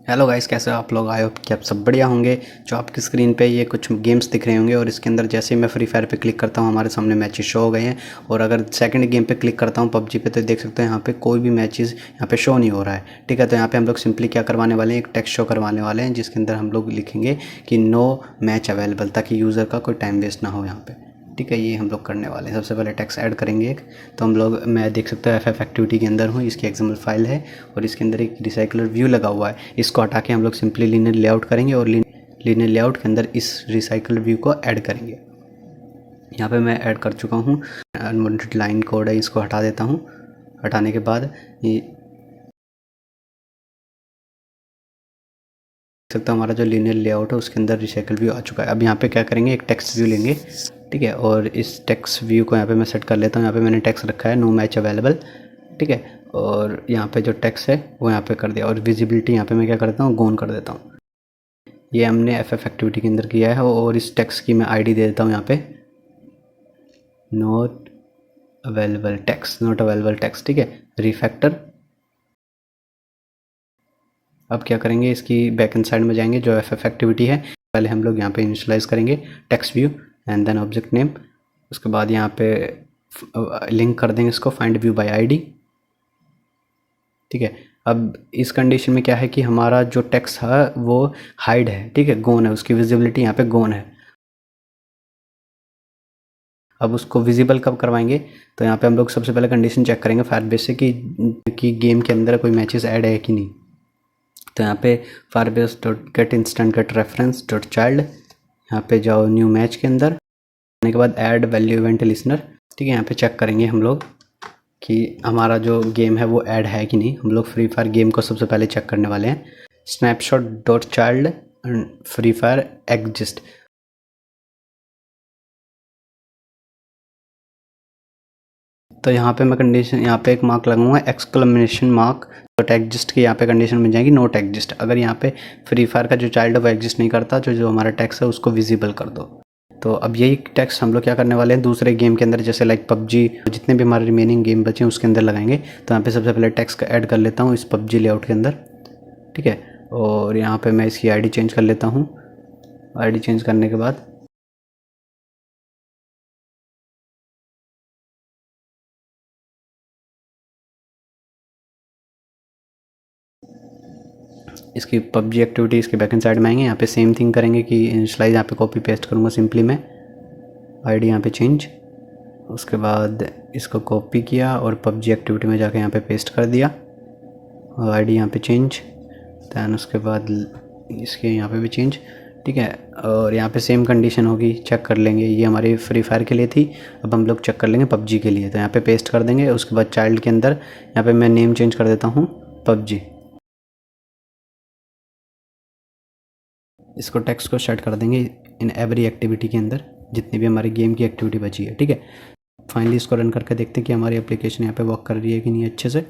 Hello guys, कैसे हो आप लोग। आई होप कि आप सब बढ़िया होंगे। जो आपकी स्क्रीन पे ये कुछ गेम्स दिख रहे होंगे और इसके अंदर जैसे ही मैं फ्री फायर पे क्लिक करता हूँ हमारे सामने मैचेस शो हो गए हैं। और अगर सेकंड गेम पे क्लिक करता हूँ पबजी पे तो देख सकते हैं यहाँ पे कोई भी मैचेस यहाँ पे शो नहीं हो रहा है। ठीक है, तो यहाँ पे हम लोग सिंपली क्या करवाने वाले हैं, एक टेक्स्ट शो करवाने वाले हैं जिसके अंदर हम लोग लिखेंगे कि नो मैच अवेलेबल, ताकि यूज़र का कोई टाइम वेस्ट ना हो यहाँ पे। ठीक है, ये हम लोग करने वाले हैं। सबसे पहले टेक्स्ट ऐड करेंगे एक। तो हम लोग, मैं देख सकता हूँ एफ एक्टिविटी के अंदर हूँ, इसकी एक्सएमएल फाइल है और इसके अंदर एक रिसाइकलर व्यू लगा हुआ है। इसको हटा के हम लोग सिंपली लीनियर लेआउट करेंगे और लीनियर लेआउट के अंदर इस रिसाइकलर व्यू को ऐड करेंगे। यहाँ पे मैं ऐड कर चुका हूँ। अनवांटेड लाइन कोड है, इसको हटा देता हूँ। हटाने के बाद ये सकता हूँ हमारा जो लीनियर लेआउट है उसके अंदर रिसाइकल व्यू आ चुका है। अब यहाँ पे क्या करेंगे, एक टेक्स्ट व्यू लेंगे। ठीक है, और इस टेक्स्ट व्यू को यहाँ पे मैं सेट कर लेता हूँ। यहाँ पे मैंने टेक्स्ट रखा है नो मैच अवेलेबल। ठीक है, और यहाँ पे जो टेक्स्ट है वो यहाँ पे कर दिया और विजिबिलिटी यहाँ पे मैं क्या करता हूँ, गोन कर देता हूँ। ये हमने एफ एक्टिविटी के अंदर किया है और इस टेक्स्ट की मैं आईडी दे देता हूँ यहाँ पे नॉट अवेलेबल टेक्स्ट। ठीक है, रिफैक्टर। अब क्या करेंगे, इसकी बैक एंड साइड में जाएंगे, जो एफ एक्टिविटी है पहले हम लोग यहाँ पे इनिशियलाइज करेंगे text view and then object name. उसके बाद यहाँ पे लिंक कर देंगे इसको फाइंड व्यू बाय आईडी। ठीक है, अब इस कंडीशन में क्या है कि हमारा जो टेक्स्ट है वो हाइड है। ठीक है, गोन है, उसकी विजिबिलिटी यहाँ पे गोन है। अब उसको विजिबल कब करवाएंगे, तो यहाँ पे हम लोग सबसे पहले कंडीशन चेक करेंगे फायरबेस से कि गेम के अंदर कोई मैचेस ऐड है कि नहीं। तो यहाँ पे Firebase dot get instance get reference dot child, यहाँ पे जाओ न्यू मैच के अंदर। आने के बाद ऐड वैल्यू इवेंट लिसनर। ठीक है, यहाँ पे चेक करेंगे हम लोग कि हमारा जो गेम है वो ऐड है कि नहीं। हम लोग फ्री फायर गेम को सबसे पहले चेक करने वाले हैं। Snapshot dot child and free fire exist. तो यहाँ पे मैं कंडीशन, यहाँ पे एक मार्क लगाऊंगा एक्सक्लेमेशन मार्क। नोट एग्जिस्ट की यहाँ पे कंडीशन मिल जाएगी नोट एग्जिस्ट। अगर यहाँ पे फ्री फायर का जो चाइल्ड है वो एग्जिस्ट नहीं करता, जो हमारा टेक्स्ट है उसको विजिबल कर दो। तो अब यही टेक्स्ट हम लोग क्या करने वाले हैं, दूसरे गेम के अंदर जैसे लाइक पबजी, जितने भी हमारे रिमेनिंग गेम बचे हैं उसके अंदर लगाएंगे। तो यहाँ पे सबसे पहले टेक्स्ट का ऐड कर लेता हूँ इस पबजी लेआउट के अंदर। ठीक है, और यहाँ पे मैं इसकी आईडी चेंज कर लेता हूँ। आईडी चेंज करने के बाद इसकी पबजी एक्टिविटी इसके बैकएंड साइड में आएंगे। यहाँ पे सेम थिंग करेंगे कि इनिशियलाइज, यहाँ पे कॉपी पेस्ट करूँगा सिंपली मैं। आईडी यहाँ पे चेंज, उसके बाद इसको कॉपी किया और पबजी एक्टिविटी में जाके यहाँ पे पेस्ट कर दिया और आईडी यहाँ पे चेंज। दैन उसके बाद इसके यहाँ पे भी चेंज। ठीक है, और यहाँ पे सेम कंडीशन होगी, चेक कर लेंगे। ये हमारी फ्री फायर के लिए थी, अब हम लोग चेक कर लेंगे पबजी के लिए। तो यहाँ पे पेस्ट कर देंगे। उसके बाद चाइल्ड के अंदर यहाँ पे मैं नेम चेंज कर देता हूँ पबजी। इसको टेक्स्ट को सेट कर देंगे इन एवरी एक्टिविटी के अंदर, जितनी भी हमारी गेम की एक्टिविटी बची है। ठीक है, फाइनली इसको रन करके देखते हैं कि हमारी एप्लीकेशन यहाँ पे वर्क कर रही है कि नहीं अच्छे से।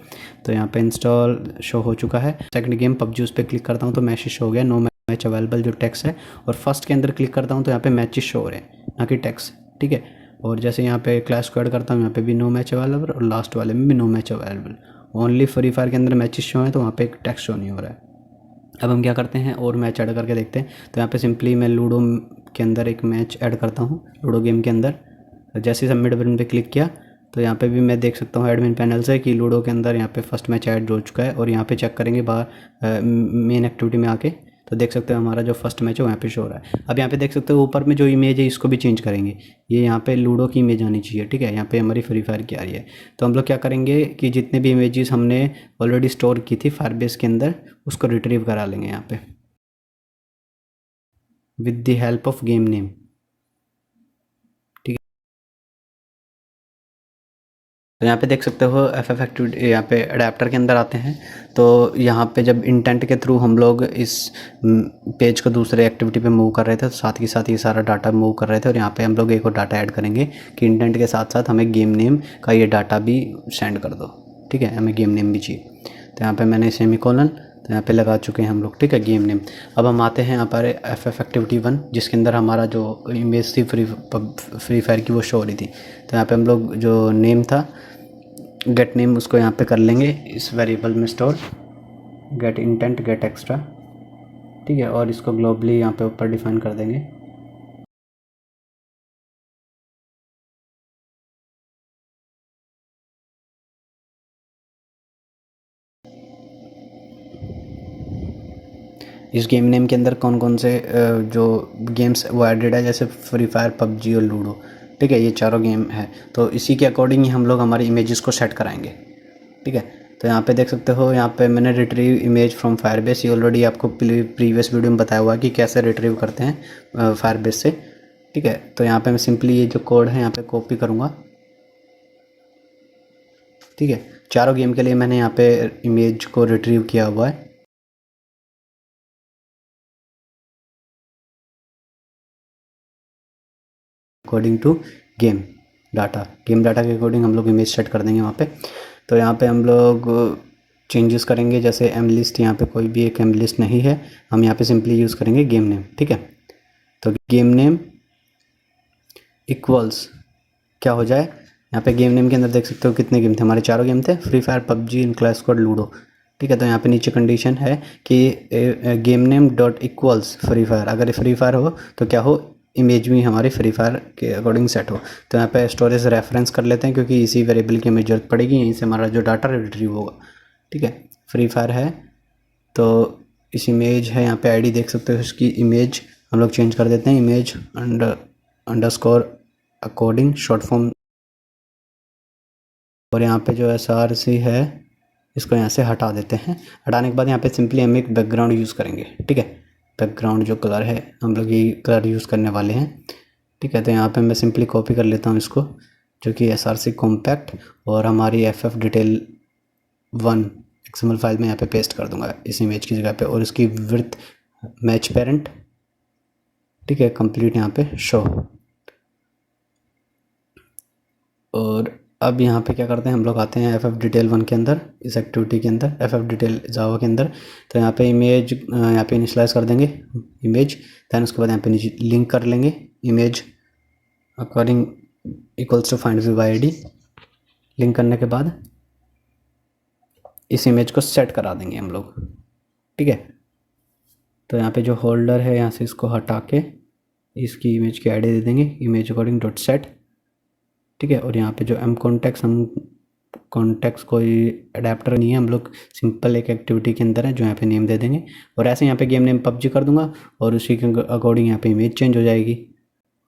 तो यहाँ पे इंस्टॉल शो हो चुका है। सेकंड गेम पबजी, उस पर क्लिक करता हूँ तो मैसेज शो हो गया नो मैच अवेलेबल जो टेक्स्ट है। और फर्स्ट के अंदर क्लिक करता हूँ तो यहाँ पे मैचेस शो हो रहे हैं, ना कि टेक्स्ट। ठीक है, और जैसे यहाँ पे क्लास को ऐड करता हूँ यहाँ पे भी नो मैच अवेलेबल और लास्ट वाले में भी no match available. Only Free Fire के अंदर मैचेस शो है तो वहाँ पे एक टेक्स्ट शो नहीं हो रहा है। अब हम क्या करते हैं और मैच ऐड करके देखते हैं। तो यहाँ पे सिंपली मैं लूडो के अंदर एक मैच ऐड करता हूँ, लूडो गेम के अंदर। जैसे ही सबमिट बटन पे क्लिक किया तो यहाँ पे भी मैं देख सकता हूँ एडमिन पैनल से कि लूडो के अंदर यहाँ पे फर्स्ट मैच ऐड हो चुका है। और यहाँ पे चेक करेंगे बाहर मेन एक्टिविटी में आके, तो देख सकते हो हमारा जो फर्स्ट मैच है वहाँ पे शो हो रहा है। अब यहाँ पे देख सकते हो ऊपर में जो इमेज है इसको भी चेंज करेंगे। ये यहाँ पे लूडो की इमेज आनी चाहिए। ठीक है, यहाँ पे हमारी फ्री फायर की आ रही है। तो हम लोग क्या करेंगे कि जितने भी इमेजेस हमने ऑलरेडी स्टोर की थी फायरबेस के अंदर उसको रिट्रीव करा लेंगे यहाँ पे with the help of game name. तो यहाँ पे देख सकते हो एफ एक्टिविटी, यहाँ पे अडेप्टर के अंदर आते हैं। तो यहाँ पे जब इंटेंट के थ्रू हम लोग इस पेज को दूसरे एक्टिविटी पे मूव कर रहे थे तो साथ ही साथ ये सारा डाटा मूव कर रहे थे। और यहाँ पे हम लोग एक और डाटा ऐड करेंगे कि इंटेंट के साथ साथ हमें गेम नेम का ये डाटा भी सेंड कर दो। ठीक है, हमें गेम नेम भी चाहिए। तो यहाँ पर मैंने सेमीकोलन तो यहाँ पे लगा चुके हैं हम लोग। ठीक है, गेम नेम। अब हम आते हैं यहाँ पर एफ एक्टिविटी 1 जिसके अंदर हमारा जो इमेज थी फ्री फायर की वो शो हो रही थी। तो यहाँ पे हम लोग जो नेम था गेट नेम उसको यहाँ पे कर लेंगे इस वेरिएबल में store get intent get extra. ठीक है, और इसको ग्लोबली यहाँ पे ऊपर डिफाइन कर देंगे। इस गेम नेम के अंदर कौन कौन से जो गेम्स वो एडेड है, जैसे फ्री फायर, पबजी और लूडो, ठीक है, ये चारों गेम है। तो इसी के अकॉर्डिंग ही हम लोग हमारी इमेजेस को सेट कराएंगे, ठीक है। तो यहाँ पे देख सकते हो, यहाँ पे मैंने रिट्रीव इमेज फ्रॉम फायरबेस, ये ऑलरेडी आपको प्रीवियस वीडियो में बताया हुआ है कि कैसे रिट्रीव करते हैं फायरबेस से, ठीक है। तो यहाँ पे मैं सिंपली ये जो कोड है यहाँ पे कॉपी करूँगा, ठीक है। चारों गेम के लिए मैंने यहाँ पे इमेज को रिट्रीव किया हुआ है। अकॉर्डिंग टू गेम डाटा के अकॉर्डिंग हम लोग इमेज सेट कर देंगे वहाँ पे। तो यहाँ पे हम लोग चेंजेस करेंगे, जैसे एम लिस्ट, यहाँ पे कोई भी एक एम लिस्ट नहीं है, हम यहाँ पे सिंपली यूज़ करेंगे गेम नेम, ठीक है। तो गेम नेम इक्वल्स क्या हो जाए, यहाँ पे गेम नेम के अंदर देख सकते हो कितने गेम थे, हमारे चारों गेम थे, free fire, PUBG, clash squad, ludo, ठीक है। तो यहाँ पे नीचे कंडीशन है कि game name dot equals free fire, अगर फ्री फायर हो तो क्या हो, इमेज भी हमारी फ्री फायर के अकॉर्डिंग सेट हो। तो यहाँ पे स्टोरेज रेफरेंस कर लेते हैं, क्योंकि इसी वेरिएबल की हमें जरूरत पड़ेगी, यहीं से हमारा जो डाटा रिट्रीव होगा, ठीक है। फ्री फायर है तो इस इमेज है, यहाँ पे आईडी देख सकते हो, इसकी इमेज हम लोग चेंज कर देते हैं, image underscore according short form, और यहाँ पे जो SRC है इसको यहाँ से हटा देते हैं। हटाने के बाद यहाँ पे सिंपली हम एक बैकग्राउंड यूज़ करेंगे, ठीक है। बैकग्राउंड जो कलर है हम लोग यही कलर यूज़ करने वाले हैं, ठीक है। तो यहाँ पे मैं सिंपली कॉपी कर लेता हूँ इसको, जो कि SRC कॉम्पैक्ट, और हमारी FF डिटेल 1 XML फाइल में यहाँ पे पेस्ट कर दूंगा इस इमेज की जगह पे, और इसकी विड्थ मैच पेरेंट, ठीक है, कंप्लीट यहाँ पे शो। और अब यहाँ पे क्या करते हैं, हम लोग आते हैं FF डिटेल 1 के अंदर, इस एक्टिविटी के अंदर, FF डिटेल जावा के अंदर। तो यहाँ पे इमेज यहाँ पे इनिशलाइज कर देंगे इमेज, दैन उसके बाद यहाँ पे नीचे लिंक कर लेंगे image according equals to find view by ID। Link करने के बाद इस इमेज को सेट करा देंगे हम लोग, ठीक है। तो यहाँ पे जो होल्डर है यहाँ से इसको हटा के इसकी इमेज की ID दे देंगे, इमेज अकॉर्डिंग डॉट सेट, ठीक है। और यहाँ पे जो M कॉन्टेक्स, हम कॉन्टेक्स कोई अडेप्टर नहीं है, हम लोग सिंपल एक एक्टिविटी के अंदर है जो यहाँ पे नेम दे देंगे, और ऐसे यहाँ पे गेम नेम PUBG कर दूंगा, और उसी के अकॉर्डिंग यहाँ पे इमेज चेंज हो जाएगी,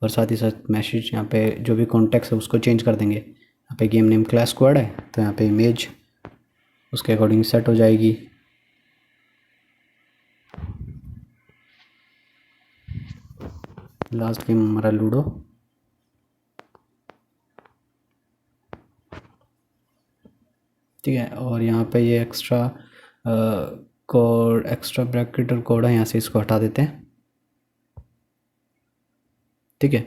और साथ ही साथ मैसेज यहाँ पे जो भी कॉन्टेक्स है उसको चेंज कर देंगे। यहाँ पे गेम नेम क्लैश स्क्वाड है तो यहाँ पे इमेज उसके अकॉर्डिंग सेट हो जाएगी। लास्ट गेम हमारा लूडो, ठीक है। और यहाँ पे ये एक्स्ट्रा कोड, एक्स्ट्रा ब्रैकेट और कोड है, यहाँ से इसको हटा देते हैं, ठीक है।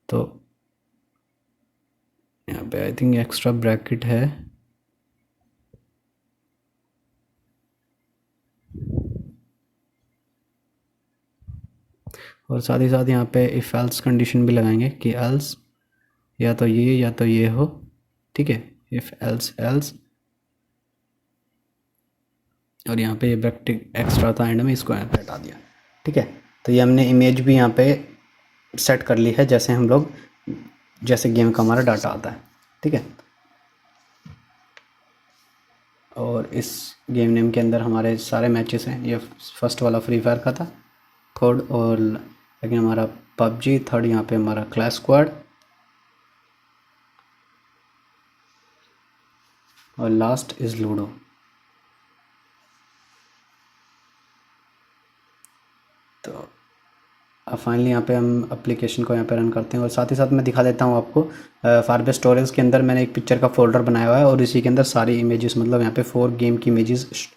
तो यहाँ पे आई थिंक एक्स्ट्रा ब्रैकेट है, और साथ ही साथ यहाँ पे इफ़ एल्स कंडीशन भी लगाएंगे कि एल्स या तो ये हो, ठीक है, इफ़ एल्स एल्स। और यहाँ पे ये ब्रैकेट एक्स्ट्रा था एंड में, इसको यहाँ पे हटा दिया, ठीक है। तो ये हमने इमेज भी यहाँ पे सेट कर ली है, जैसे हम लोग जैसे गेम का हमारा डाटा आता है, ठीक है। और इस गेम नेम के अंदर हमारे सारे मैचेस हैं, ये फर्स्ट वाला फ्री फायर का था कोड, और लेकिन हमारा PUBG, थर्ड यहाँ पे हमारा क्लैश स्क्वाड, और लास्ट इज़ लूडो। तो अब फाइनली यहाँ पे हम एप्लीकेशन को यहाँ पे रन करते हैं, और साथ ही साथ मैं दिखा देता हूँ आपको फायरबेस स्टोरेज के अंदर मैंने एक पिक्चर का फोल्डर बनाया हुआ है, और इसी के अंदर सारी इमेजेस, मतलब यहाँ पे 4 गेम की इमेजेस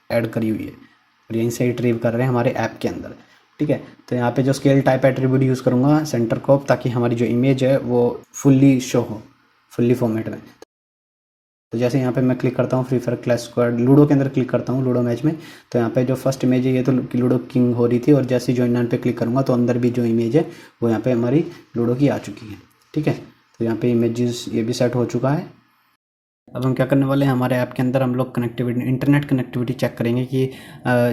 ऐड करी हुई है, और यहीं से रिट्रीव कर रहे हैं हमारे ऐप के अंदर, ठीक है। तो यहाँ पे जो स्केल टाइप एट्रीब्यूट यूज़ करूँगा सेंटर क्रॉप, ताकि हमारी जो इमेज है वो फुल्ली शो हो, फुल्ली फॉर्मेट में। तो जैसे यहाँ पे मैं क्लिक करता हूँ free fire clash squad ludo के अंदर क्लिक करता हूँ लूडो मैच में, तो यहाँ पे जो फर्स्ट इमेज है ये तो लूडो किंग हो रही थी, और जैसे ज्वाइन नाइन पे क्लिक करूँगा तो अंदर भी जो इमेज है वो यहाँ पे हमारी लूडो की आ चुकी है, ठीक है। तो यहाँ पे इमेजेस ये भी सेट हो चुका है। अब हम क्या करने वाले हैं, हमारे ऐप के अंदर हम लोग कनेक्टिविटी, इंटरनेट कनेक्टिविटी चेक करेंगे कि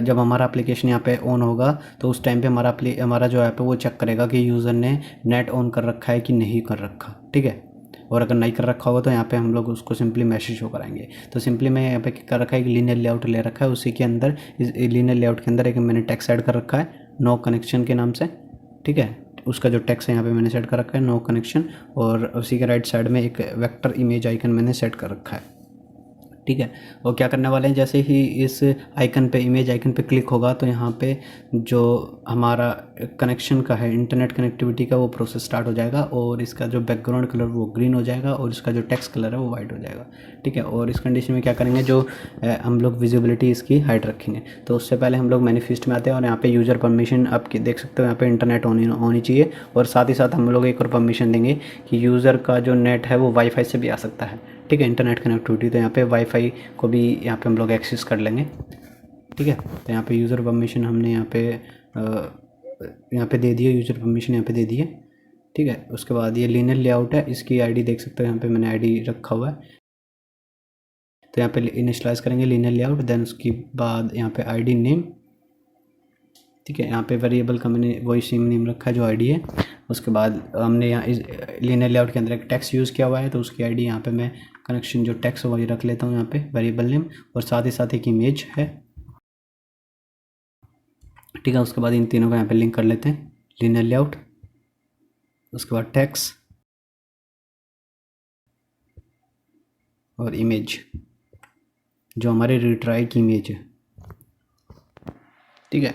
जब हमारा एप्लीकेशन यहाँ पे ऑन होगा तो उस टाइम पे हमारा जो ऐप है वो चेक करेगा कि यूज़र ने नेट ऑन कर रखा है कि नहीं कर रखा, ठीक है। और अगर नहीं कर रखा होगा तो यहाँ पे हम लोग उसको सिंपली मैसेज शो कराएंगे। तो सिंपली मैं यहाँ पे क्या कर रखा है कि लीनियर लेआउट ले रखा है, उसी के अंदर इस लीनियर लेआउट के अंदर एक मैंने टेक्स्ट ऐड कर रखा है नो कनेक्शन के नाम से, ठीक है। उसका जो टेक्स्ट है यहाँ पे मैंने सेट कर रखा है नो कनेक्शन, और उसी के राइट साइड में एक वेक्टर इमेज आइकन मैंने सेट कर रखा है, ठीक है। और क्या करने वाले हैं, जैसे ही इस आइकन पे, इमेज आइकन पे क्लिक होगा तो यहाँ पे जो हमारा कनेक्शन का है, इंटरनेट कनेक्टिविटी का, वो प्रोसेस स्टार्ट हो जाएगा और इसका जो बैकग्राउंड कलर वो ग्रीन हो जाएगा और इसका जो टेक्स्ट कलर है वो वाइट हो जाएगा, ठीक है। और इस कंडीशन में क्या करेंगे, जो हम लोग विजिबिलिटी इसकी हाइड रखेंगे। तो उससे पहले हम लोग मैनिफेस्ट में आते हैं और यहाँ पे यूज़र परमिशन आप देख सकते हो, यहाँ पे इंटरनेट होनी चाहिए, और साथ ही साथ हम लोग एक और परमिशन देंगे कि यूज़र का जो नेट है वो वाईफाई से भी आ सकता है, ठीक है, इंटरनेट कनेक्टिविटी। तो यहाँ पे वाईफाई को भी यहाँ पे हम लोग एक्सेस कर लेंगे, ठीक है। तो यहाँ पे यूज़र परमिशन हमने यहाँ पे दे दिए, यूज़र परमिशन यहाँ पे दे दिए, ठीक है। उसके बाद ये लीनियर लेआउट है, इसकी आईडी देख सकते हो, यहाँ पे मैंने आईडी रखा हुआ है। तो यहाँ पे इनिशियलाइज़ करेंगे लीनियर लेआउट, देन उसके बाद यहाँ पे आईडी नेम, ठीक है। यहाँ पे वेरिएबल का मैंने वही सेम नेम रखा है जो आईडी है। उसके बाद हमने यहाँ इस लीनियर लेआउट के अंदर एक टेक्स्ट यूज़ किया हुआ है, तो उसकी आईडी यहाँ पे मैं कनेक्शन जो टेक्स्ट वही रख लेता हूँ यहाँ पे वेरिएबल नेम, और साथ ही साथ एक इमेज है, ठीक है। उसके बाद इन तीनों को यहाँ पे लिंक कर लेते हैं, लीनियर लेआउट, उसके बाद टेक्स्ट और इमेज, जो हमारे रिट्राई की इमेज है, ठीक है।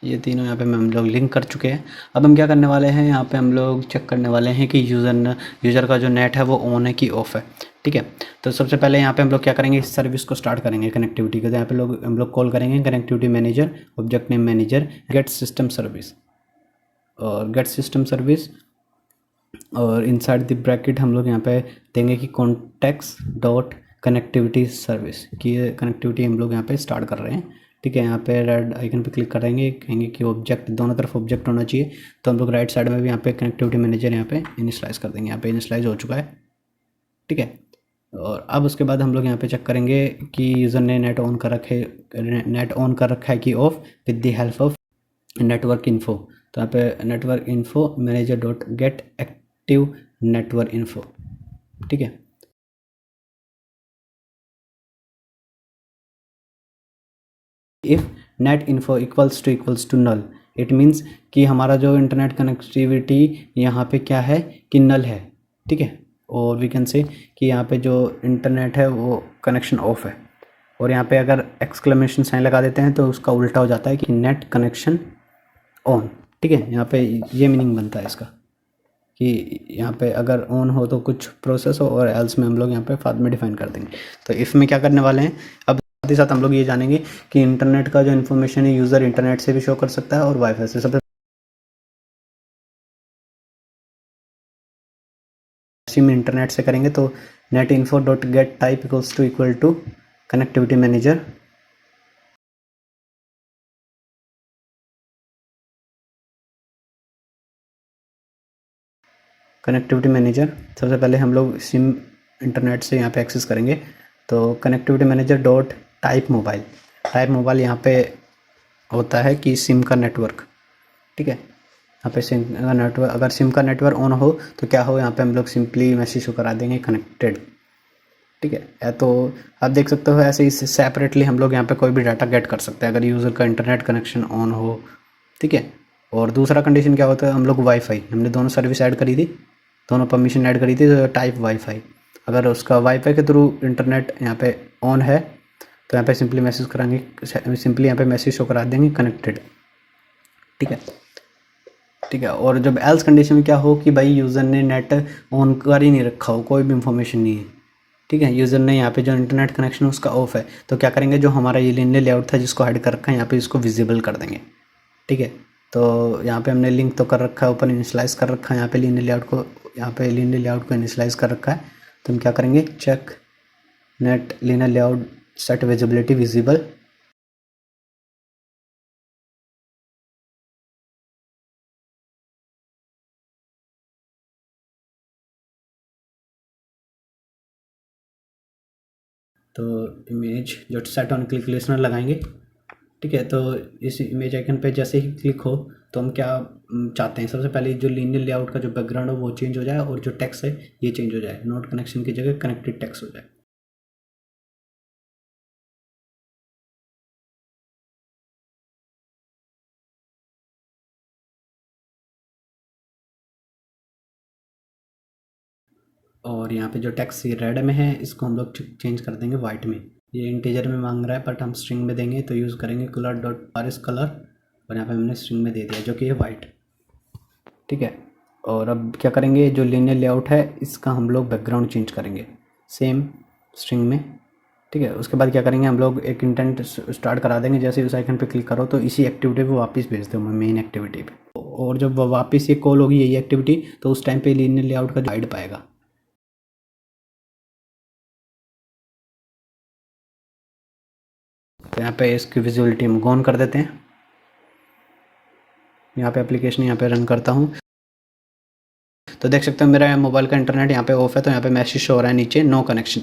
ये तीनों यहाँ पे हम लोग लिंक कर चुके हैं। अब हम क्या करने वाले हैं, यहाँ पे हम लोग चेक करने वाले हैं कि यूज़र का जो नेट है वो ऑन है कि ऑफ है, ठीक है। तो सबसे पहले यहाँ पे हम लोग क्या करेंगे, इस सर्विस को स्टार्ट करेंगे कनेक्टिविटी का। तो यहाँ पे हम लोग कॉल करेंगे connectivity manager, object name manager, get system service, और गेट सिस्टम सर्विस, और इनसाइड द ब्रैकेट हम लोग यहाँ पे देंगे कि कॉन्टेक्ट्स डॉट कनेक्टिविटी सर्विस की, ये कनेक्टिविटी हम लोग यहाँ पे स्टार्ट कर रहे हैं, ठीक है। यहाँ पे रेड आइकन पे क्लिक करेंगे, कहेंगे कि ऑब्जेक्ट दोनों तरफ ऑब्जेक्ट होना चाहिए। तो हम लोग राइट साइड में भी यहाँ पे कनेक्टिविटी मैनेजर यहाँ पे इनिशियलाइज कर देंगे, यहाँ पे इनिशियलाइज हो चुका है, ठीक है। और अब उसके बाद हम लोग यहाँ पे चेक करेंगे कि यूज़र ने नेट ऑन कर रखा है कि off, with the help of network info. तो यहाँ पे network info manager dot get active network info, ठीक है। If net info equals to null, it means कि हमारा जो इंटरनेट कनेक्टिविटी यहाँ पे क्या है कि नल है, ठीक है। और वी कैन से कि यहाँ पे जो इंटरनेट है वो कनेक्शन ऑफ है, और यहाँ पे अगर एक्सक्लेमेशन साइन लगा देते हैं तो उसका उल्टा हो जाता है कि नेट कनेक्शन ऑन, ठीक है। यहाँ पे ये मीनिंग बनता है इसका कि यहाँ पे अगर ऑन हो तो कुछ प्रोसेस हो, और एल्स में हम लोग यहाँ पे बाद में डिफाइन कर देंगे। तो इफ़ में क्या करने वाले हैं, अब साथ ही साथ हम लोग ये जानेंगे कि इंटरनेट का जो इन्फॉर्मेशन है यूज़र इंटरनेट से भी शो कर सकता है और वाईफाई से। सबसे सिम इंटरनेट से करेंगे तो net info dot get type equal to connectivity manager, connectivity manager. सबसे पहले हम लोग सिम इंटरनेट से यहाँ पे एक्सेस करेंगे, तो connectivity manager dot type mobile यहाँ पे होता है कि सिम का नेटवर्क, ठीक है। यहाँ पे सिम का नेटवर्क, अगर सिम का नेटवर्क ऑन हो तो क्या हो, यहाँ पे हम लोग सिंपली मैसेज शो करा देंगे कनेक्टेड, ठीक है। या तो आप देख सकते हो ऐसे ही सेपरेटली हम लोग यहाँ पे कोई भी डाटा गेट कर सकते हैं अगर यूज़र का इंटरनेट कनेक्शन ऑन हो, ठीक है। और दूसरा कंडीशन क्या होता है, हम लोग वाईफाई, हमने दोनों सर्विस ऐड करी थी, दोनों परमिशन ऐड करी थी, तो टाइप वाईफाई, अगर उसका वाईफाई के थ्रू इंटरनेट यहाँ पे ऑन है तो यहाँ पे सिंपली मैसेज कराएंगे, सिंपली यहाँ पे मैसेज शो करा देंगे कनेक्टेड, ठीक है, ठीक है। और जब एल्स कंडीशन में क्या हो कि भाई यूज़र ने नेट ऑन कर ही नहीं रखा हो, कोई भी इंफॉर्मेशन नहीं है, ठीक है, यूज़र ने यहाँ पे जो इंटरनेट कनेक्शन है उसका ऑफ है, तो क्या करेंगे, जो हमारा ये लीनियर लेआउट था जिसको हाइड कर रखा है यहाँ पे इसको विजिबल कर देंगे, ठीक है। तो यहाँ पे हमने लिंक तो कर रखा है, ऊपर इनिशियलाइज कर रखा है, यहाँ पे लीनियर लेआउट को इनिशियलाइज कर रखा है। तो हम क्या करेंगे, check net linear layout set visibility visible, तो इमेज जो सेट ऑन क्लिक लिसनर लगाएंगे, ठीक है। तो इस इमेज आइकन पे जैसे ही क्लिक हो तो हम क्या चाहते हैं, सबसे पहले जो लीनियर लेआउट का जो बैकग्राउंड है वो चेंज हो जाए और जो टेक्स्ट है ये चेंज हो जाए, नोट कनेक्शन की जगह कनेक्टेड टेक्स्ट हो जाए। और यहाँ पे जो टेक्स्ट रेड में है इसको हम लोग चेंज कर देंगे वाइट में। ये इंटीजर में मांग रहा है बट हम स्ट्रिंग में देंगे तो यूज़ करेंगे colour dot R S colour, और यहाँ पे हमने स्ट्रिंग में दे दिया जो कि है वाइट, ठीक है। और अब क्या करेंगे, जो लीनियर लेआउट है इसका हम लोग बैकग्राउंड चेंज करेंगे सेम स्ट्रिंग में, ठीक है। उसके बाद क्या करेंगे, हम लोग एक इंटेंट स्टार्ट करा देंगे, जैसे उस आइकन पे क्लिक करो तो इसी एक्टिविटी को वापस भेज दो मेन एक्टिविटी पे, और जब वापस ये कॉल होगी यही एक्टिविटी तो उस टाइम पे लीनियर लेआउट का गाइड पाएगा। तो यहाँ पे इसकी विजिबिलिटी हम ऑन कर देते हैं। यहाँ पे एप्लीकेशन यहाँ पे रन करता हूँ तो देख सकते हो मेरा मोबाइल का इंटरनेट यहाँ पे ऑफ है, तो यहाँ पे मैसेज शो हो रहा है नीचे नो कनेक्शन।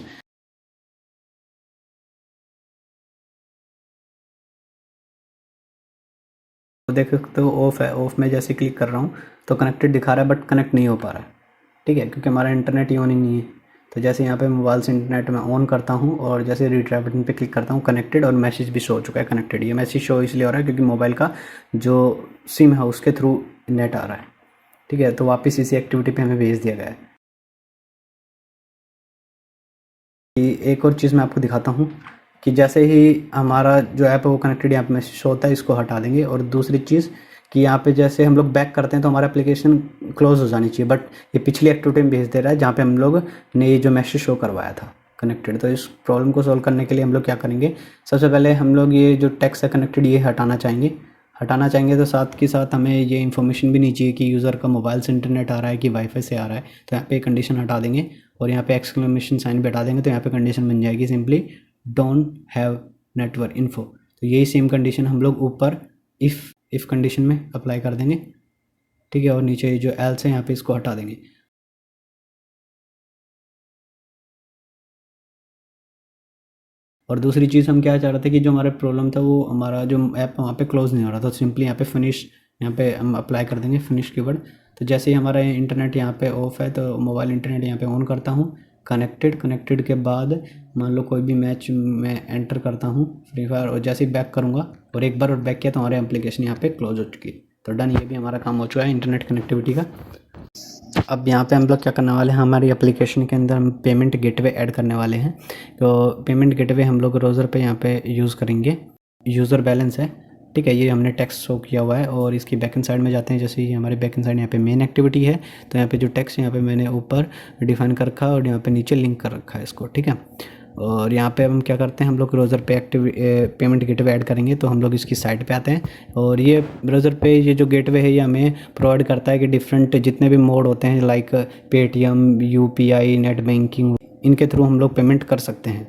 तो देख सकते हो ऑफ है, ऑफ में जैसे क्लिक कर रहा हूँ तो कनेक्टेड दिखा रहा है बट कनेक्ट नहीं हो पा रहा है, ठीक है, क्योंकि हमारा इंटरनेट ही ऑन ही नहीं है। तो जैसे यहाँ पे मोबाइल से इंटरनेट में ऑन करता हूँ और जैसे रीट्राई बटन पे क्लिक करता हूँ कनेक्टेड, और मैसेज भी शो हो चुका है कनेक्टेड। ये मैसेज शो इसलिए हो रहा है क्योंकि मोबाइल का जो सिम है उसके थ्रू नेट आ रहा है, ठीक है। तो वापस इसी एक्टिविटी पे हमें भेज दिया गया है। एक और चीज़ मैं आपको दिखाता हूँ कि जैसे ही हमारा जो ऐप है वो कनेक्टेड यहाँ पे मैसेज शो होता है, इसको हटा देंगे। और दूसरी चीज़ कि यहाँ पे जैसे हम लोग बैक करते हैं तो हमारा एप्लीकेशन क्लोज हो जानी चाहिए, बट ये पिछली एक्टिविटी में भेज दे रहा है जहाँ पे हम लोग ने ये जो मैसेज शो करवाया था कनेक्टेड। तो इस प्रॉब्लम को सॉल्व करने के लिए हम लोग क्या करेंगे, सबसे पहले हम लोग ये जो टेक्स्ट है कनेक्टेड ये हटाना चाहेंगे तो साथ के साथ हमें ये इन्फॉर्मेशन भी नहीं चाहिए कि यूज़र का मोबाइल से इंटरनेट आ रहा है कि वाईफाई से आ रहा है। तो यहाँ पे कंडीशन हटा देंगे और यहाँ पे एक्सक्लेमेशन साइन भी हटा देंगे, तो यहाँ पे कंडीशन बन जाएगी simply don't have network info. तो यही सेम कंडीशन हम लोग ऊपर इफ़ कंडीशन में अप्लाई कर देंगे, ठीक है। और नीचे ये जो एल्स है यहाँ पे इसको हटा देंगे। और दूसरी चीज़ हम क्या चाह रहे थे कि जो हमारा प्रॉब्लम था वो हमारा जो ऐप वहाँ पे क्लोज नहीं हो रहा था, तो सिंपली यहाँ पे फिनिश, यहाँ पे हम अप्लाई कर देंगे फिनिश कीवर्ड। तो जैसे ही हमारा इंटरनेट यहाँ पे ऑफ है तो मोबाइल इंटरनेट यहाँ पे ऑन करता हूँ कनेक्टेड के बाद मान लो कोई भी मैच मैं एंटर करता हूँ फ्री फायर, और जैसे ही बैक करूँगा और एक बार और बैक किया तो हमारे एप्लीकेशन यहाँ पे क्लोज हो चुकी है। तो डन, ये भी हमारा काम हो चुका है इंटरनेट कनेक्टिविटी का। अब यहाँ पे हम लोग क्या करने वाले हैं, हमारी एप्लीकेशन के अंदर हम पेमेंट गेटवे ऐड करने वाले हैं। तो पेमेंट गेटवे हम लोग ब्राउज़र पे यहाँ पे यूज़ करेंगे, यूज़र बैलेंस है, ठीक है। ये हमने टेक्स्ट शो किया हुआ है और इसकी बैकएंड साइड में जाते हैं, जैसे ही हमारे बैकएंड साइड यहाँ पे मेन एक्टिविटी है तो यहाँ पे जो टेक्स्ट यहाँ पे मैंने ऊपर डिफाइन कर रखा है और यहाँ पे नीचे लिंक कर रखा है इसको, ठीक है। और यहाँ पे हम क्या करते हैं, हम लोग ब्राउज़र पे पेमेंट गेटवे ऐड करेंगे तो हम लोग इसकी साइट पे आते हैं। और ये ब्राउज़र पे ये जो गेटवे है ये हमें प्रोवाइड करता है कि डिफरेंट जितने भी मोड होते हैं like Paytm, UPI, net banking, इनके थ्रू हम लोग पेमेंट कर सकते हैं,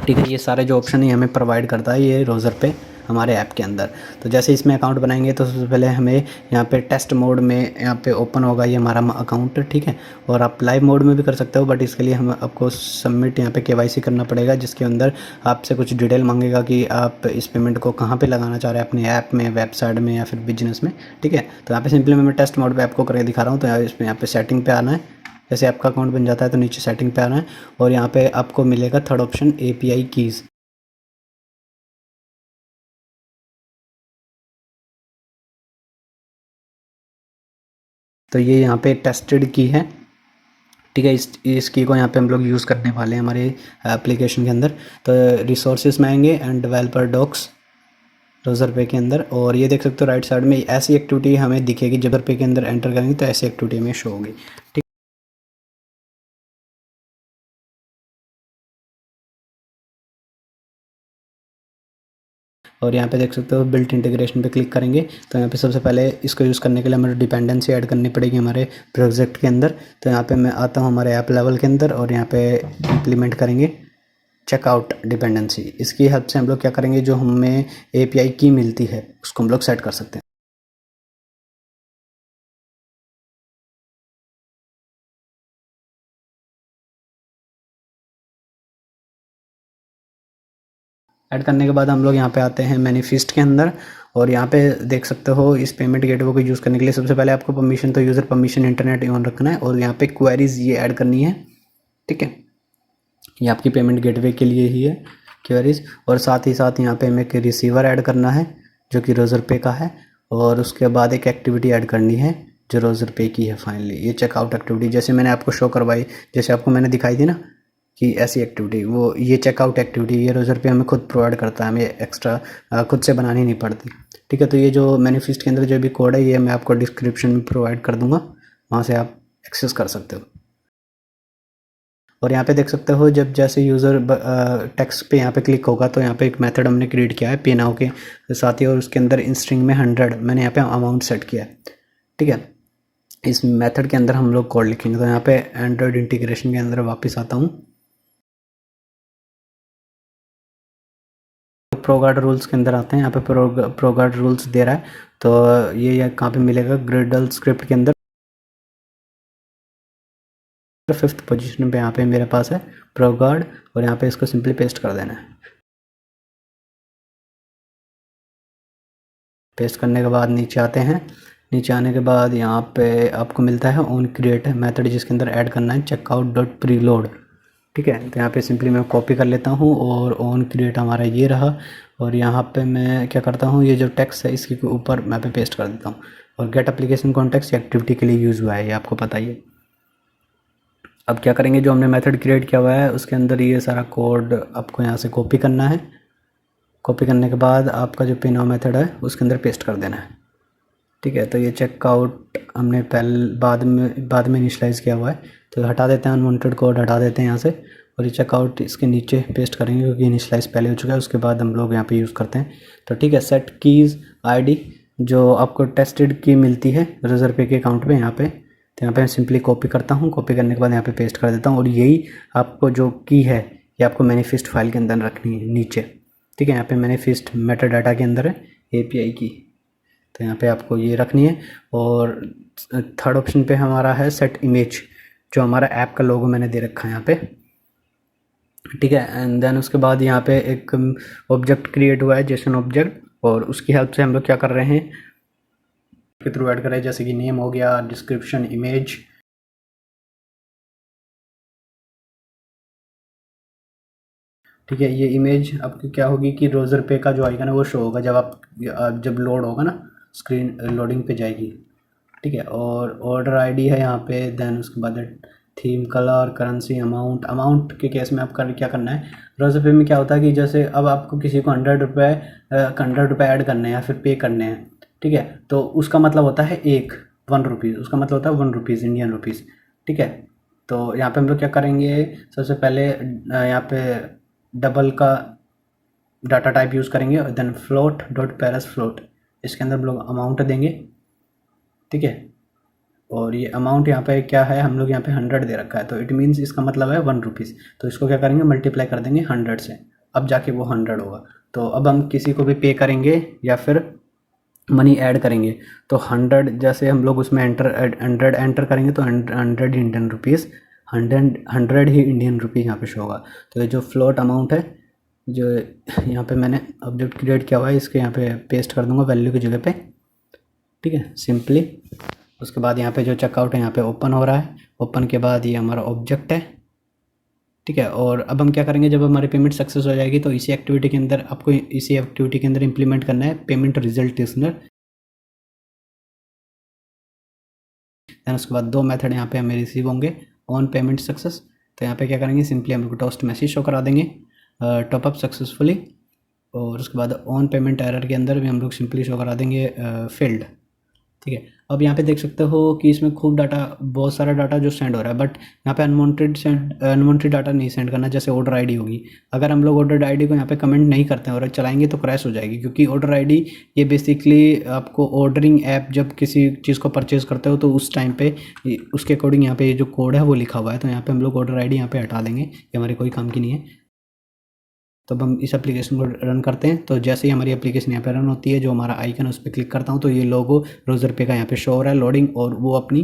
ठीक है। ये सारे जो ऑप्शन है हमें प्रोवाइड करता है ये ब्राउज़र पे हमारे ऐप के अंदर। तो जैसे इसमें अकाउंट बनाएंगे तो सबसे पहले हमें यहाँ पे टेस्ट मोड में यहाँ पे ओपन होगा ये हमारा अकाउंट, ठीक है। और आप लाइव मोड में भी कर सकते हो बट इसके लिए हम आपको सबमिट यहाँ पे केवाईसी करना पड़ेगा, जिसके अंदर आपसे कुछ डिटेल मांगेगा कि आप इस पेमेंट को कहाँ पर लगाना चाह रहे हैं, अपने ऐप में, वेबसाइट में या फिर बिजनेस में, ठीक है। तो यहाँ पे सिंपली मैं टेस्ट मोड पर आपको करके दिखा रहा हूँ। तो इसमें यहाँ पे सेटिंग पे आना है, जैसे आपका अकाउंट बन जाता है तो नीचे सेटिंग पे आना है और यहाँ पे आपको मिलेगा थर्ड ऑप्शन एपीआई कीज़। तो ये यहाँ पे टेस्टेड की है, ठीक है। इस की को यहाँ पे हम लोग यूज़ करने वाले हैं हमारे एप्लीकेशन के अंदर। तो रिसोर्सेज में आएंगे एंड डेवलपर डॉक्स ब्राउज़र पे के अंदर, और ये देख सकते हो राइट साइड में ऐसी एक्टिविटी हमें दिखेगी जब पे के अंदर एंटर करेंगे तो ऐसी एक्टिविटी हमें शो होगी, ठीक। और यहाँ पे देख सकते हो बिल्ट इंटीग्रेशन पे क्लिक करेंगे तो यहाँ पे सबसे पहले इसको यूज़ करने के लिए हमें डिपेंडेंसी ऐड करनी पड़ेगी हमारे प्रोजेक्ट के अंदर। तो यहाँ पे मैं आता हूँ हमारे ऐप लेवल के अंदर और यहाँ पे इम्प्लीमेंट करेंगे चेकआउट डिपेंडेंसी। इसकी हेल्प से हम लोग क्या करेंगे, जो हमें एपीआई की मिलती है उसको हम लोग सेट कर सकते हैं। ऐड करने के बाद हम लोग यहाँ पे आते हैं मैनिफेस्ट के अंदर, और यहाँ पे देख सकते हो इस पेमेंट गेटवे को यूज़ करने के लिए सबसे पहले आपको परमिशन, तो यूज़र परमिशन इंटरनेट ऑन रखना है, और यहाँ पे क्वेरीज ये ऐड करनी है, ठीक है। ये आपकी पेमेंट गेटवे के लिए ही है क्वेरीज, और साथ ही साथ यहाँ पे हमें एक रिसीवर ऐड करना है जो कि रोज़र पे का है, और उसके बाद एक एक्टिविटी ऐड करनी है जो रोज़र पे की है। फाइनली ये चेकआउट एक्टिविटी जैसे मैंने आपको शो करवाई, जैसे आपको मैंने दिखाई थी ना कि ऐसी एक्टिविटी, वो ये चेकआउट एक्टिविटी ये रोज़र पे हमें खुद प्रोवाइड करता है, हमें एक्स्ट्रा खुद से बनानी नहीं पड़ती, ठीक है। तो ये जो मैनिफेस्ट के अंदर जो भी कोड है ये मैं आपको डिस्क्रिप्शन में प्रोवाइड कर दूंगा, वहाँ से आप एक्सेस कर सकते हो। और यहाँ पे देख सकते हो जब जैसे यूज़र टेक्स्ट पे यहाँ पे क्लिक होगा तो यहाँ पे एक मेथड हमने क्रिएट किया है पे नाउ के साथ ही, और उसके अंदर इन स्ट्रिंग में 100 मैंने यहाँ पे अमाउंट सेट किया है, ठीक है। इस मेथड के अंदर हम लोग कोड लिखेंगे। तो यहाँ पे एंड्रॉयड इंटीग्रेशन के अंदर वापस आता हूँ, प्रोगार्ड रूल्स के अंदर आते हैं। यहाँ पे प्रोगार्ड रूल्स दे रहा है, तो ये कहाँ पे मिलेगा, ग्रिडल स्क्रिप्ट के अंदर 5th पोजीशन पे यहाँ पे मेरे पास है प्रोगार्ड, और यहाँ पे इसको सिंपली पेस्ट कर देना है। पेस्ट करने के बाद नीचे आते हैं, नीचे आने के बाद यहाँ पे आपको मिलता है ऑन क्रिएट मेथड जिसके अंदर ऐड करना है चेकआउट डॉट प्रीलोड, ठीक है। तो यहाँ पे सिंपली मैं कॉपी कर लेता हूँ और ऑन क्रिएट हमारा ये रहा, और यहाँ पे मैं क्या करता हूँ, ये जो टेक्स्ट है इसके ऊपर मैं पे पेस्ट कर देता हूँ। और गेट एप्लीकेशन कॉन्टेक्स्ट एक्टिविटी के लिए यूज़ हुआ है, ये आपको पता ही है। अब क्या करेंगे, जो हमने मेथड क्रिएट किया हुआ है उसके अंदर ये सारा कोड आपको यहाँ से कॉपी करना है। कॉपी करने के बाद आपका जो पे नाउ मेथड है उसके अंदर पेस्ट कर देना है, ठीक है। तो ये चेकआउट हमने बाद में इनिशियलाइज़ किया हुआ है, तो हटा देते हैं, अनवांटेड कोड हटा देते हैं यहाँ से, और ये चेकआउट इसके नीचे पेस्ट करेंगे क्योंकि इनिशियलाइज पहले हो चुका है। उसके बाद हम लोग यहाँ पे यूज़ करते हैं, तो ठीक है। सेट कीज़ आईडी जो आपको टेस्टेड की मिलती है रोज़र पे के अकाउंट में यहाँ पे, तो यहाँ पे मैं सिंपली कॉपी करता हूँ, कॉपी करने के बाद यहाँ पे पेस्ट कर देता हूँ, और यही आपको जो की है ये आपको मैनिफेस्ट फाइल के अंदर रखनी है नीचे, ठीक है। यहाँ पे मैनिफेस्ट मेटा डाटा के अंदर है API की, तो यहाँ पे आपको ये रखनी है। और थर्ड ऑप्शन पे हमारा है सेट इमेज, जो हमारा ऐप का लोगो मैंने दे रखा है यहाँ पे, ठीक है। एंड देन उसके बाद यहाँ पे एक ऑब्जेक्ट क्रिएट हुआ है जेसन ऑब्जेक्ट, और उसकी हेल्प से हम लोग क्या कर रहे हैं के थ्रू ऐड कर रहे हैं, जैसे कि नेम हो गया, डिस्क्रिप्शन, इमेज, ठीक है। ये इमेज आपकी क्या होगी कि रोज़र पे का जो आइकन है वो शो होगा जब लोड होगा ना, स्क्रीन लोडिंग पे जाएगी, ठीक है। और ऑर्डर आईडी है यहाँ पे, देन उसके बाद थीम, कलर, करेंसी, अमाउंट के केस में आपका क्या करना है, रोज़र पे में क्या होता है कि जैसे अब आपको किसी को 100 रुपये ऐड करने हैं या फिर पे करने हैं, ठीक है। तो उसका मतलब होता है 1 रुपीज़, उसका मतलब होता है 1 रुपीज़, इंडियन रुपीज़, ठीक है। तो यहाँ पे हम लोग क्या करेंगे, सबसे पहले यहाँ पे डबल का डाटा टाइप यूज़ करेंगे, और देन फ्लोट डॉट पैरस फ्लोट, इसके अंदर हम लोग अमाउंट देंगे, ठीक है। और ये अमाउंट यहाँ पे क्या है, हम लोग यहाँ पे 100 दे रखा है, तो इट मीन्स इसका मतलब है 1 रुपीज़, तो इसको क्या करेंगे, मल्टीप्लाई कर देंगे 100 से, अब जाके वो 100 होगा। तो अब हम किसी को भी पे करेंगे या फिर मनी ऐड करेंगे, तो 100 जैसे हम लोग उसमें 100 एंटर करेंगे तो 100 इंडियन रुपीज़, 100 ही इंडियन रुपीज़ यहाँ पे शो होगा। तो ये जो फ्लोट अमाउंट है जो यहाँ पे मैंने ऑब्जेक्ट क्रिएट किया हुआ है, इसके यहाँ पे पेस्ट कर दूंगा वैल्यू की जगह पे, ठीक है, सिंपली। उसके बाद यहाँ पे जो चेकआउट है यहाँ पे ओपन हो रहा है, ओपन के बाद ये हमारा ऑब्जेक्ट है, ठीक है। और अब हम क्या करेंगे, जब हमारी पेमेंट सक्सेस हो जाएगी तो इसी एक्टिविटी के अंदर आपको इसी एक्टिविटी के अंदर इंप्लीमेंट करना है पेमेंट रिजल्ट लिस्नर। देन उसके बाद 2 मेथड यहाँ पे हमें रिसीव होंगे ऑन पेमेंट सक्सेस, तो यहाँ पे क्या करेंगे, सिंपली हम टोस्ट मैसेज शो करा देंगे टॉपअप सक्सेसफुली, और उसके बाद ऑन पेमेंट एरर के अंदर भी हम लोग सिंपली शो करा देंगे फेल्ड, ठीक है। अब यहाँ पे देख सकते हो कि इसमें खूब डाटा, बहुत सारा डाटा जो सेंड हो रहा है, बट यहाँ पे अनवांटेड डाटा नहीं सेंड करना, जैसे ऑर्डर आईडी होगी। अगर हम लोग ऑर्डर आईडी को यहाँ पे कमेंट नहीं करते हैं और चलाएंगे तो क्रैश हो जाएगी, क्योंकि ऑर्डर आईडी ये बेसिकली आपको ऑर्डरिंग ऐप जब किसी चीज़ को परचेज़ करते हो तो उस टाइम पे उसके अकॉर्डिंग यहाँ पे जो कोड है वो लिखा हुआ है, तो यहाँ पे हम लोग ऑर्डर आईडी यहाँ पे हटा देंगे, ये हमारे कोई काम की नहीं है। तो अब हम इस एप्लीकेशन को रन करते हैं, तो जैसे ही हमारी एप्लीकेशन यहाँ पे रन होती है, जो हमारा आइकन है उस पर क्लिक करता हूँ तो ये लोगो रोज़र पे का यहाँ पे शो हो रहा है लोडिंग, और वो अपनी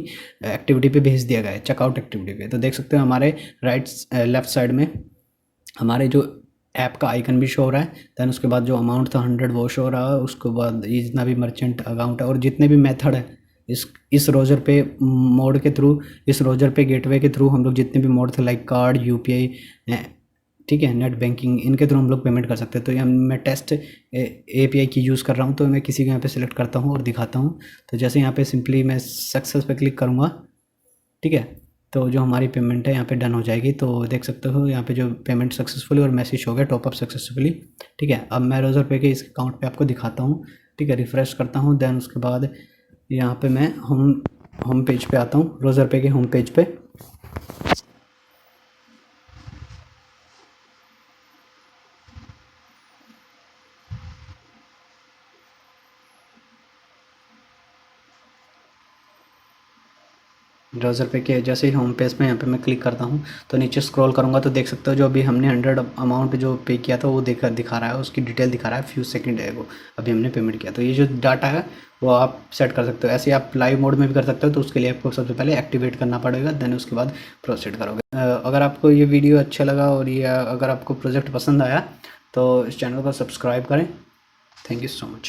एक्टिविटी पे भेज दिया गया है चेकआउट एक्टिविटी पे। तो देख सकते हो हमारे लेफ़्ट साइड में हमारे जो ऐप का आइकन भी शो हो रहा है। दैन उसके बाद जो अमाउंट था 100 वो शो हो रहा है। उसके बाद ये जितना भी मर्चेंट अकाउंट है और जितने भी मेथड है इस रोजर पे मोड के थ्रू, इस रोजर पे गेटवे के थ्रू हम लोग जितने भी मोड थे लाइक कार्ड, यूपीआई, ठीक है, नेट बैंकिंग, इनके थ्रू हम लोग पेमेंट कर सकते हैं। तो यहाँ मैं टेस्ट एपीआई की यूज़ कर रहा हूँ, तो मैं किसी को यहाँ पे सिलेक्ट करता हूँ और दिखाता हूँ। तो जैसे यहाँ पे सिंपली मैं सक्सेस पे क्लिक करूँगा, ठीक है, तो जो हमारी पेमेंट है यहाँ पे डन हो जाएगी। तो देख सकते हो यहाँ पे जो पेमेंट सक्सेसफुली और मैसेज हो गया टॉपअप सक्सेसफुली, ठीक है। अब मैं रोजर पे के इस अकाउंट पे आपको दिखाता हूँ, ठीक है, रिफ़्रेश करता हूँ। देन उसके बाद यहाँ पे मैं होम पेज पे आता हूँ, रोजर पे के होम पेज पे। ब्राउज़र पे के जैसे ही होम पेज में यहाँ पे मैं क्लिक करता हूँ तो नीचे स्क्रॉल करूँगा तो देख सकते हो जो अभी हमने 100 अमाउंट जो पे किया था वो दिखा रहा है, उसकी डिटेल दिखा रहा है। फ्यू सेकंड है वो अभी हमने पेमेंट किया। तो ये जो डाटा है वो आप सेट कर सकते हो। ऐसे आप लाइव मोड में भी कर सकते हो, तो उसके लिए आपको सबसे पहले एक्टिवेट करना पड़ेगा, देन उसके बाद प्रोसीड करोगे। अगर आपको ये वीडियो अच्छा लगा और ये अगर आपको प्रोजेक्ट पसंद आया तो इस चैनल को सब्सक्राइब करें। Thank you so much.